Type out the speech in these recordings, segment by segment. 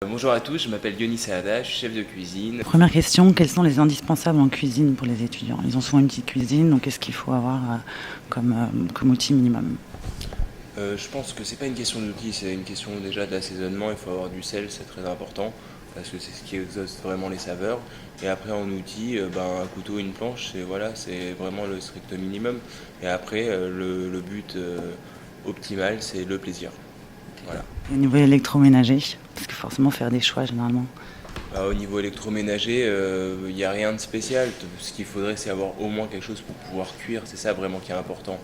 Bonjour à tous, je m'appelle Yonis Saada, je suis chef de cuisine. Première question, quels sont les indispensables en cuisine pour les étudiants? Ils ont souvent une petite cuisine, donc qu'est-ce qu'il faut avoir comme outil minimum? Je pense que c'est pas une question d'outils, c'est une question déjà d'assaisonnement. Il faut avoir du sel, c'est très important parce que c'est ce qui exauce vraiment les saveurs. Et après en outils, un couteau, une planche, c'est vraiment le strict minimum. Et après le but optimal, c'est le plaisir. Voilà. Et au niveau électroménager, parce que forcément faire des choix généralement. Au niveau électroménager, il n'y a rien de spécial. Ce qu'il faudrait, c'est avoir au moins quelque chose pour pouvoir cuire. C'est ça vraiment qui est important.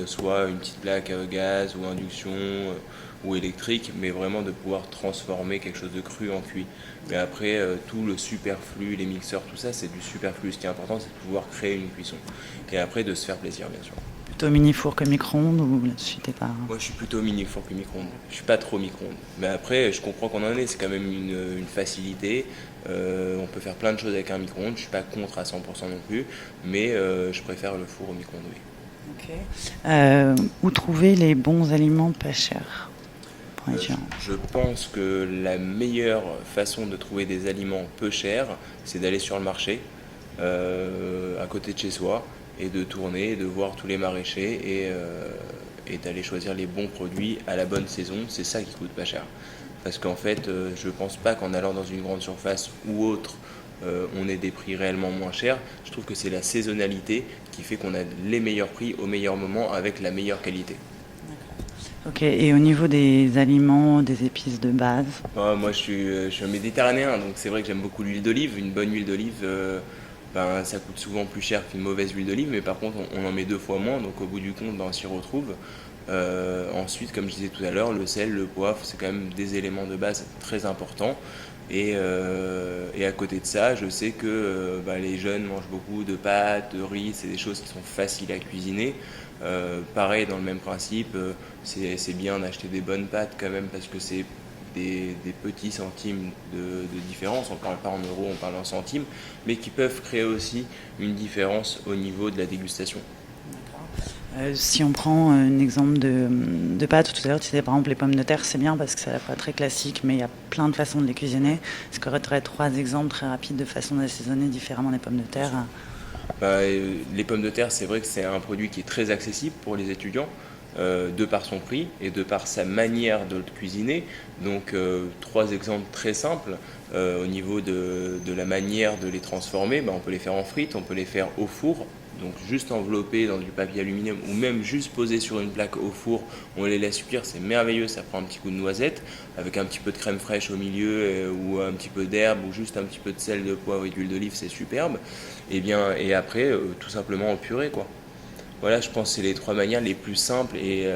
Soit une petite plaque à gaz ou induction ou électrique, mais vraiment de pouvoir transformer quelque chose de cru en cuit. Mais après, tout le superflu, les mixeurs, tout ça, c'est du superflu. Ce qui est important, c'est de pouvoir créer une cuisson. Et après, de se faire plaisir, bien sûr. Plutôt mini four que micro-ondes ou là-dessus t'es pas. Moi, je suis plutôt mini four que micro-ondes. Je suis pas trop micro-ondes. Mais après, je comprends qu'on en est. C'est quand même une facilité. On peut faire plein de choses avec un micro-ondes. Je suis pas contre à 100% non plus. Mais je préfère le four au micro-ondes, oui. Ok. Où trouver les bons aliments pas chers pour les étudiants? Je pense que la meilleure façon de trouver des aliments peu chers, c'est d'aller sur le marché, à côté de chez soi, et de tourner, de voir tous les maraîchers et d'aller choisir les bons produits à la bonne saison. C'est ça qui coûte pas cher. Parce qu'en fait, je pense pas qu'en allant dans une grande surface ou autre, on ait des prix réellement moins chers. Je trouve que c'est la saisonnalité qui fait qu'on a les meilleurs prix au meilleur moment avec la meilleure qualité. Ok, et au niveau des aliments, des épices de base? Moi, je suis un méditerranéen, donc c'est vrai que j'aime beaucoup l'huile d'olive. Une bonne huile d'olive, ça coûte souvent plus cher qu'une mauvaise huile d'olive, mais par contre, on en met deux fois moins, donc au bout du compte, on s'y retrouve. Ensuite, comme je disais tout à l'heure, le sel, le poivre, c'est quand même des éléments de base très importants. Et à côté de ça, je sais que les jeunes mangent beaucoup de pâtes, de riz, c'est des choses qui sont faciles à cuisiner. Pareil, dans le même principe, c'est bien d'acheter des bonnes pâtes quand même parce que c'est des petits centimes de différence. On ne parle pas en euros, on parle en centimes, mais qui peuvent créer aussi une différence au niveau de la dégustation. Si on prend un exemple de pâtes, tout à l'heure tu disais par exemple les pommes de terre, c'est bien parce que c'est à la fois très classique, mais il y a plein de façons de les cuisiner. Est-ce qu'il y aurait trois exemples très rapides de façons d'assaisonner différemment les pommes de terre? Les pommes de terre, c'est vrai que c'est un produit qui est très accessible pour les étudiants, de par son prix et de par sa manière de le cuisiner. Donc, trois exemples très simples. Au niveau de la manière de les transformer, on peut les faire en frites, on peut les faire au four, donc juste enveloppés dans du papier aluminium ou même juste posés sur une plaque au four, on les laisse cuire, c'est merveilleux, ça prend un petit coup de noisette avec un petit peu de crème fraîche au milieu ou un petit peu d'herbe ou juste un petit peu de sel, de poivre et d'huile d'olive, c'est superbe. Et après, tout simplement au purée, quoi. Voilà, je pense que c'est les trois manières les plus simples et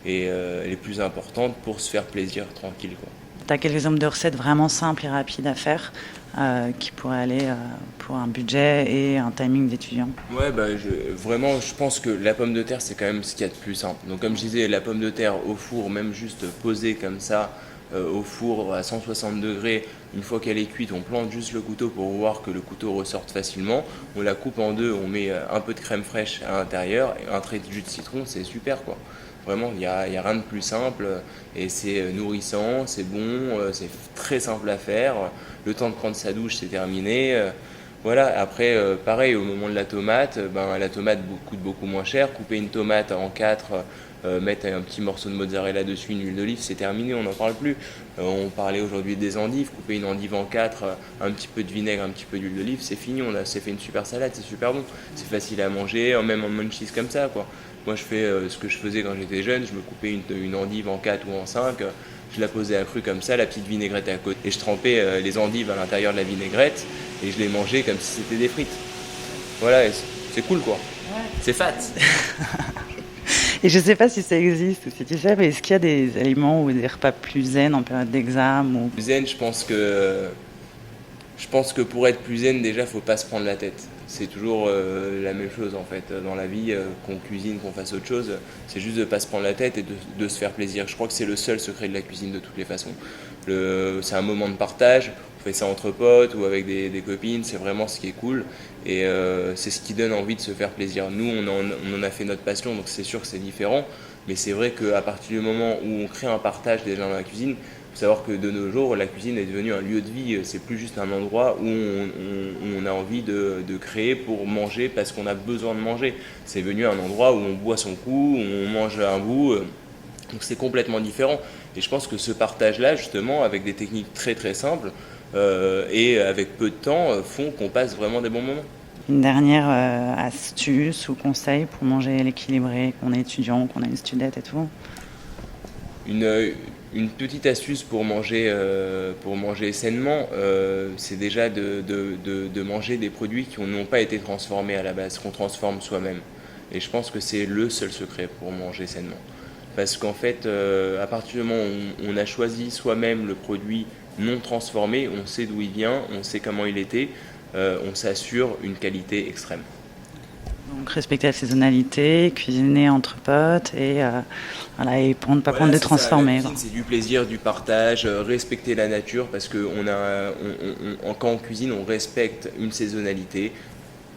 les plus importantes pour se faire plaisir tranquille, quoi. Tu as quelques exemples de recettes vraiment simples et rapides à faire qui pourraient aller pour un budget et un timing d'étudiant? Ouais, vraiment, je pense que la pomme de terre, c'est quand même ce qu'il y a de plus simple. Donc, comme je disais, la pomme de terre au four, même juste posée comme ça, au four à 160 degrés, une fois qu'elle est cuite, on plante juste le couteau pour voir que le couteau ressorte facilement. On la coupe en deux, on met un peu de crème fraîche à l'intérieur et un trait de jus de citron, c'est super, quoi. Vraiment, il y a rien de plus simple et c'est nourrissant, c'est bon, c'est très simple à faire. Le temps de prendre sa douche, c'est terminé. Voilà, après, pareil, au moment de la tomate coûte beaucoup moins cher. Couper une tomate en quatre, mettre un petit morceau de mozzarella dessus, une huile d'olive, c'est terminé, on n'en parle plus. On parlait aujourd'hui des endives, couper une endive en quatre, un petit peu de vinaigre, un petit peu d'huile d'olive, c'est fini, on s'est fait une super salade, c'est super bon. C'est facile à manger, même en munchies comme ça, quoi. Moi, je fais ce que je faisais quand j'étais jeune, je me coupais une endive en 4 ou en 5, je la posais à cru comme ça, la petite vinaigrette à côté, et je trempais les endives à l'intérieur de la vinaigrette, et je les mangeais comme si c'était des frites. Voilà, c'est cool, quoi. C'est fat. Et je ne sais pas si ça existe ou si tu sais, mais est-ce qu'il y a des aliments ou des repas plus zen en période d'examen ou... Zen, je pense que pour être plus zen, déjà, faut pas se prendre la tête. C'est toujours la même chose en fait dans la vie, qu'on cuisine, qu'on fasse autre chose. C'est juste de pas se prendre la tête et de se faire plaisir. Je crois que c'est le seul secret de la cuisine de toutes les façons. C'est un moment de partage. On fait ça entre potes ou avec des copines. C'est vraiment ce qui est cool et c'est ce qui donne envie de se faire plaisir. Nous, on en a fait notre passion, donc c'est sûr que c'est différent. Mais c'est vrai qu'à partir du moment où on crée un partage déjà dans la cuisine, faut savoir que de nos jours, la cuisine est devenue un lieu de vie. C'est plus juste un endroit où on a envie de créer pour manger parce qu'on a besoin de manger. C'est devenu un endroit où on boit son coup, où on mange un bout. Donc c'est complètement différent. Et je pense que ce partage-là, justement, avec des techniques très très simples et avec peu de temps, font qu'on passe vraiment des bons moments. Une dernière astuce ou conseil pour manger l'équilibré, qu'on est étudiant, qu'on a une studette et tout? Une petite astuce pour manger sainement, c'est déjà de manger des produits qui n'ont pas été transformés à la base, qu'on transforme soi-même. Et je pense que c'est le seul secret pour manger sainement. Parce qu'en fait, à partir du moment où on a choisi soi-même le produit non transformé, on sait d'où il vient, on sait comment il était, on s'assure une qualité extrême. Donc respecter la saisonnalité, cuisiner entre potes et, voilà, et pas Voilà, prendre de c'est ça, la transformés. cuisine, c'est du plaisir, du partage, respecter la nature, parce que quand on cuisine, on respecte une saisonnalité,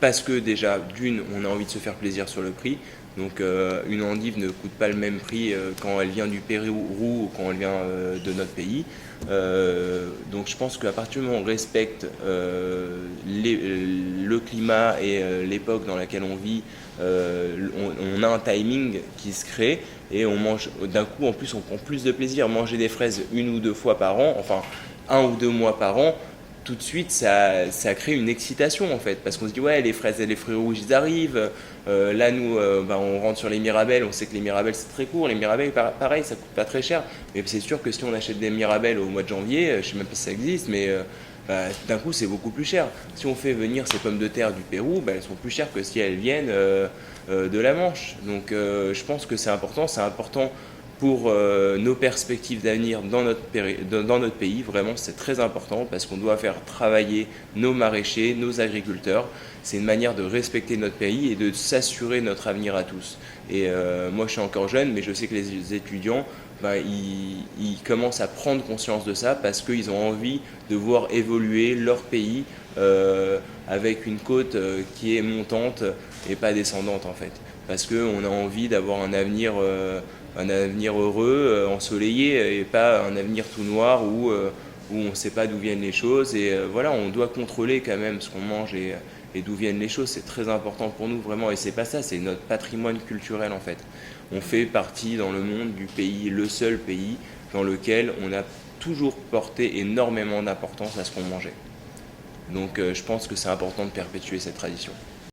parce que déjà, d'une, on a envie de se faire plaisir sur le prix. Donc une endive ne coûte pas le même prix quand elle vient du Pérou ou quand elle vient de notre pays. Donc je pense qu'à partir du moment où on respecte le climat et l'époque dans laquelle on vit, on a un timing qui se crée et on mange d'un coup, en plus on prend plus de plaisir. Manger des fraises 1 ou 2 fois par an, enfin 1 ou 2 mois par an, tout de suite ça crée une excitation en fait, parce qu'on se dit ouais, les fraises et les fruits rouges ils arrivent, là nous on rentre sur les mirabelles, on sait que les mirabelles c'est très court, les mirabelles pareil ça coûte pas très cher, mais c'est sûr que si on achète des mirabelles au mois de janvier, je sais même pas si ça existe, mais d'un coup c'est beaucoup plus cher. Si on fait venir ces pommes de terre du Pérou, elles sont plus chères que si elles viennent de la Manche. Donc je pense que c'est important pour nos perspectives d'avenir dans notre pays. Vraiment, c'est très important parce qu'on doit faire travailler nos maraîchers, nos agriculteurs. C'est une manière de respecter notre pays et de s'assurer notre avenir à tous. Et moi, je suis encore jeune, mais je sais que les étudiants, ils commencent à prendre conscience de ça parce qu'ils ont envie de voir évoluer leur pays avec une côte qui est montante et pas descendante en fait. Parce qu'on a envie d'avoir un avenir heureux, ensoleillé, et pas un avenir tout noir où on ne sait pas d'où viennent les choses. Et voilà, on doit contrôler quand même ce qu'on mange et d'où viennent les choses. C'est très important pour nous, vraiment. Et c'est pas ça, c'est notre patrimoine culturel, en fait. On fait partie dans le monde du pays, le seul pays dans lequel on a toujours porté énormément d'importance à ce qu'on mangeait. Donc je pense que c'est important de perpétuer cette tradition.